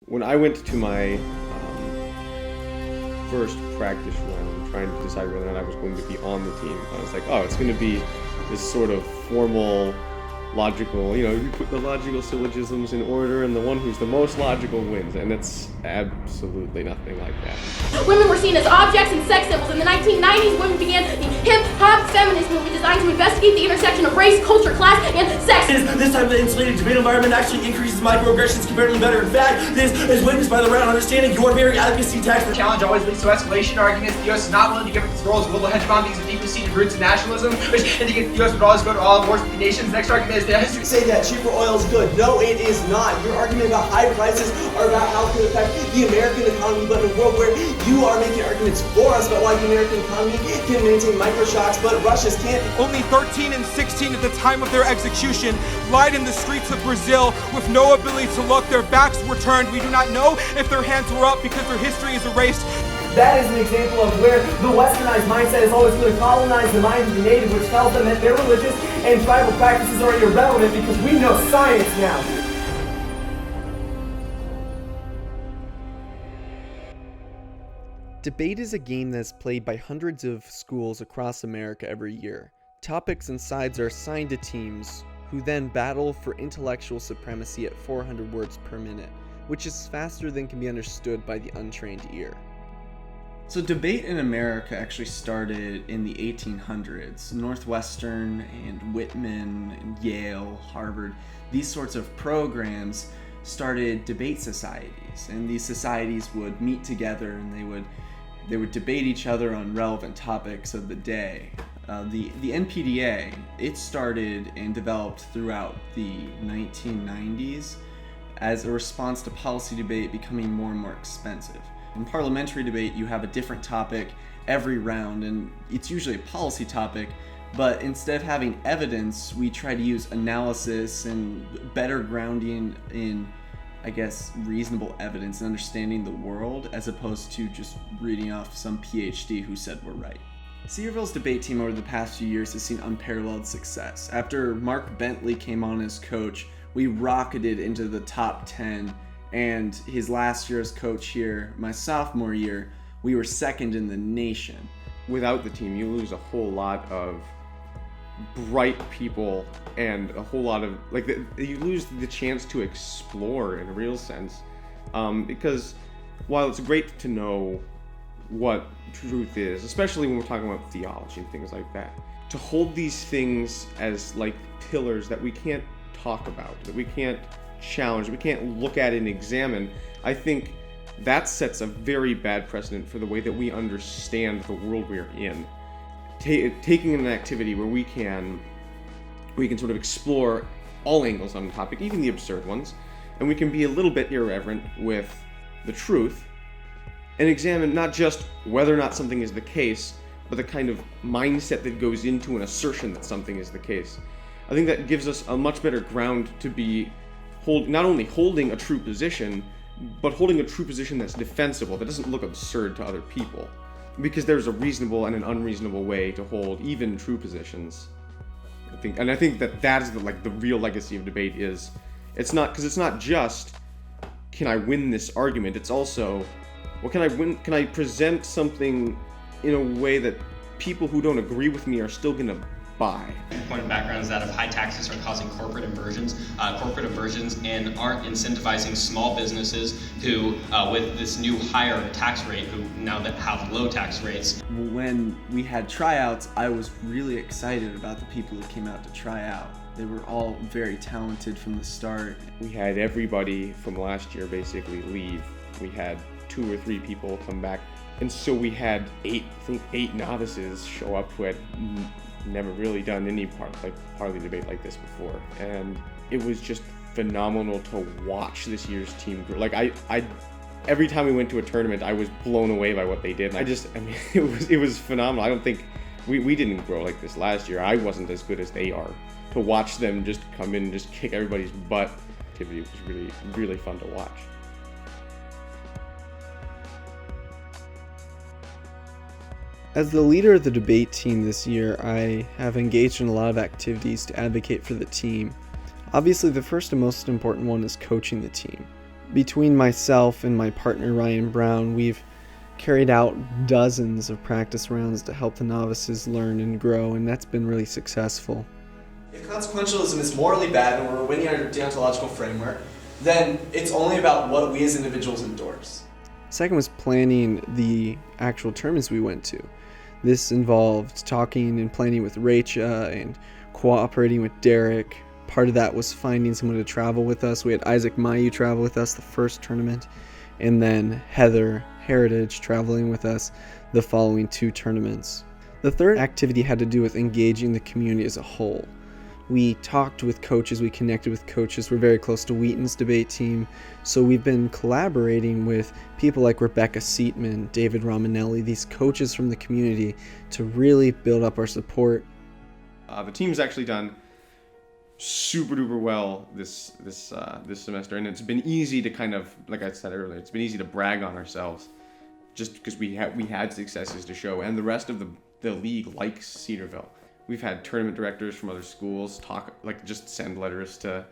When I went to my first practice round trying to decide whether or not I was going to be on the team, I was like, oh, it's going to be this sort of formal, logical, you put the logical syllogisms in order and the one who's the most logical wins, and it's absolutely nothing like that. Women were seen as objects and sex symbols. In the 1990s, women began the hip-hop feminist movement designed to investigate the intersection of race, culture, class, and sex. This type of insulated debate environment actually increases microaggressions comparatively better. In fact, this is witnessed by the round understanding your very advocacy text. The challenge always leads to escalation arguments. The U.S. is not willing to give up its role as global hegemon because of deeply seated roots in nationalism, which indicate the U.S. would always go to all wars with the nations. Next argument is the history. Say that cheaper oil is good. No, it is not. Your argument about high prices are about how it could affect the American economy, but in a world where you are making arguments for us about why the American economy can maintain microshocks, but Russia's can't. Only 13 and 16 at the time of their execution lied in the streets of Brazil with no ability to look. Their backs were turned. We do not know if their hands were up because their history is erased. That is an example of where the westernized mindset is always going to colonize the mind of the native, which tells them that their religious and tribal practices are irrelevant because we know science now. Debate is a game that is played by hundreds of schools across America every year. Topics and sides are assigned to teams, who then battle for intellectual supremacy at 400 words per minute, which is faster than can be understood by the untrained ear. So debate in America actually started in the 1800s. Northwestern and Whitman and Yale, Harvard, these sorts of programs started debate societies, and these societies would meet together and they would debate each other on relevant topics of the day. The NPDA, it started and developed throughout the 1990s as a response to policy debate becoming more and more expensive. In parliamentary debate, you have a different topic every round, and it's usually a policy topic, but instead of having evidence, we try to use analysis and better grounding in, reasonable evidence and understanding the world, as opposed to just reading off some PhD who said we're right. Cedarville's debate team over the past few years has seen unparalleled success. After Mark Bentley came on as coach, we rocketed into the top 10, and his last year as coach here, my sophomore year, we were second in the nation. Without the team, you lose a whole lot of bright people and a whole lot of, you lose the chance to explore in a real sense. Because while it's great to know what truth is, especially when we're talking about theology and things like that, to hold these things as pillars that we can't talk about, that we can't challenge, we can't look at and examine, I think that sets a very bad precedent for the way that we understand the world we're in. Taking an activity where we can sort of explore all angles on the topic, even the absurd ones, and we can be a little bit irreverent with the truth and examine not just whether or not something is the case, but the kind of mindset that goes into an assertion that something is the case. I think that gives us a much better ground to be not only holding a true position, but holding a true position that's defensible, that doesn't look absurd to other people. Because there's a reasonable and an unreasonable way to hold even true positions. I think that is the real legacy of debate is, it's not just, can I win this argument? It's also, well, can I present something in a way that people who don't agree with me are still gonna buy. The point of background is that if high taxes are causing corporate aversions and aren't incentivizing small businesses who, with this new higher tax rate, who now that have low tax rates. When we had tryouts, I was really excited about the people who came out to try out. They were all very talented from the start. We had everybody from last year basically leave. We had 2 or 3 people come back. And so we had 8 novices show up who had never really done any party debate like this before, and it was just phenomenal to watch this year's team grow. I every time we went to a tournament, I was blown away by what they did. And it was phenomenal. I don't think we didn't grow like this last year. I wasn't as good as they are. To watch them just come in and just kick everybody's butt, it was really, really fun to watch. As the leader of the debate team this year, I have engaged in a lot of activities to advocate for the team. Obviously, the first and most important one is coaching the team. Between myself and my partner Ryan Brown, we've carried out dozens of practice rounds to help the novices learn and grow, and that's been really successful. If consequentialism is morally bad and we're winning our deontological framework, then it's only about what we as individuals endorse. Second was planning the actual tournaments we went to. This involved talking and planning with Rachel and cooperating with Derek. Part of that was finding someone to travel with us. We had Isaac Mayu travel with us the first tournament, and then Heather Heritage traveling with us the following 2 tournaments. The third activity had to do with engaging the community as a whole. We talked with coaches, we connected with coaches. We're very close to Wheaton's debate team, so we've been collaborating with people like Rebecca Seatman, David Romanelli, these coaches from the community to really build up our support. The team's actually done super duper well this semester, and it's been easy to kind of, like I said earlier, it's been easy to brag on ourselves just because we had successes to show, and the rest of the league likes Cedarville. We've had tournament directors from other schools just send letters to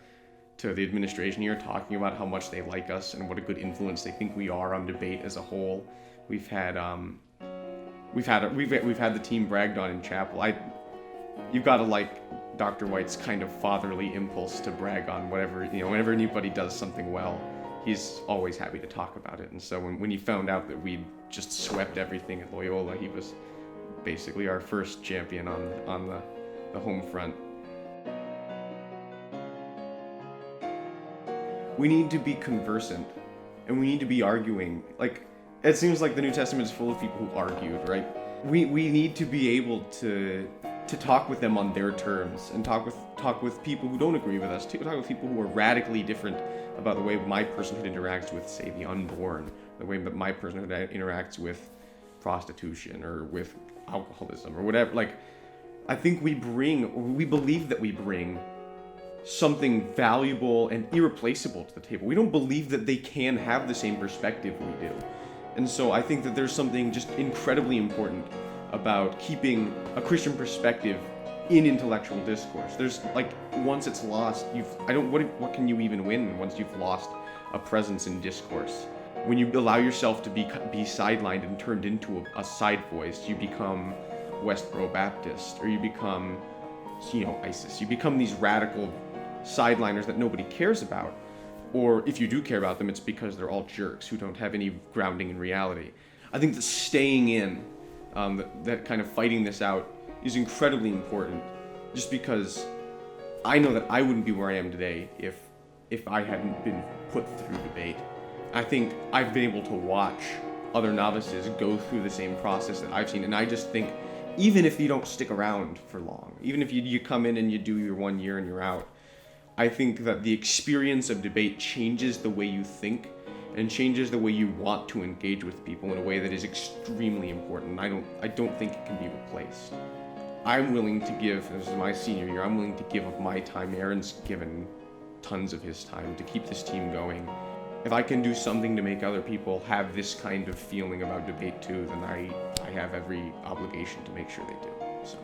the administration here talking about how much they like us and what a good influence they think we are on debate as a whole. We've had the team bragged on in chapel. You've got to like Dr. White's kind of fatherly impulse to brag on whenever anybody does something well. He's always happy to talk about it. And so when he found out that we'd just swept everything at Loyola, he was basically our first champion on the home front. We need to be conversant, and we need to be arguing. Like, it seems like the New Testament is full of people who argued, right? We need to be able to talk with them on their terms, and talk with people who don't agree with us, talk with people who are radically different about the way my personhood interacts with, say, the unborn, the way that my personhood interacts with prostitution or with alcoholism or whatever. Like, I think we believe that we bring something valuable and irreplaceable to the table. We don't believe that they can have the same perspective we do. And so I think that there's something just incredibly important about keeping a Christian perspective in intellectual discourse. There's once it's lost, what can you even win once you've lost a presence in discourse? When you allow yourself to be sidelined and turned into a side voice, you become Westboro Baptist, or you become, ISIS. You become these radical sideliners that nobody cares about. Or if you do care about them, it's because they're all jerks who don't have any grounding in reality. I think that staying in, that kind of fighting this out, is incredibly important, just because I know that I wouldn't be where I am today if I hadn't been put through debate. I think I've been able to watch other novices go through the same process that I've seen, and I just think, even if you don't stick around for long, even if you come in and you do your 1 year and you're out, I think that the experience of debate changes the way you think and changes the way you want to engage with people in a way that is extremely important. I don't think it can be replaced. I'm willing to give, this is my senior year, I'm willing to give of my time. Aaron's given tons of his time to keep this team going. If I can do something to make other people have this kind of feeling about debate too, then I have every obligation to make sure they do. So.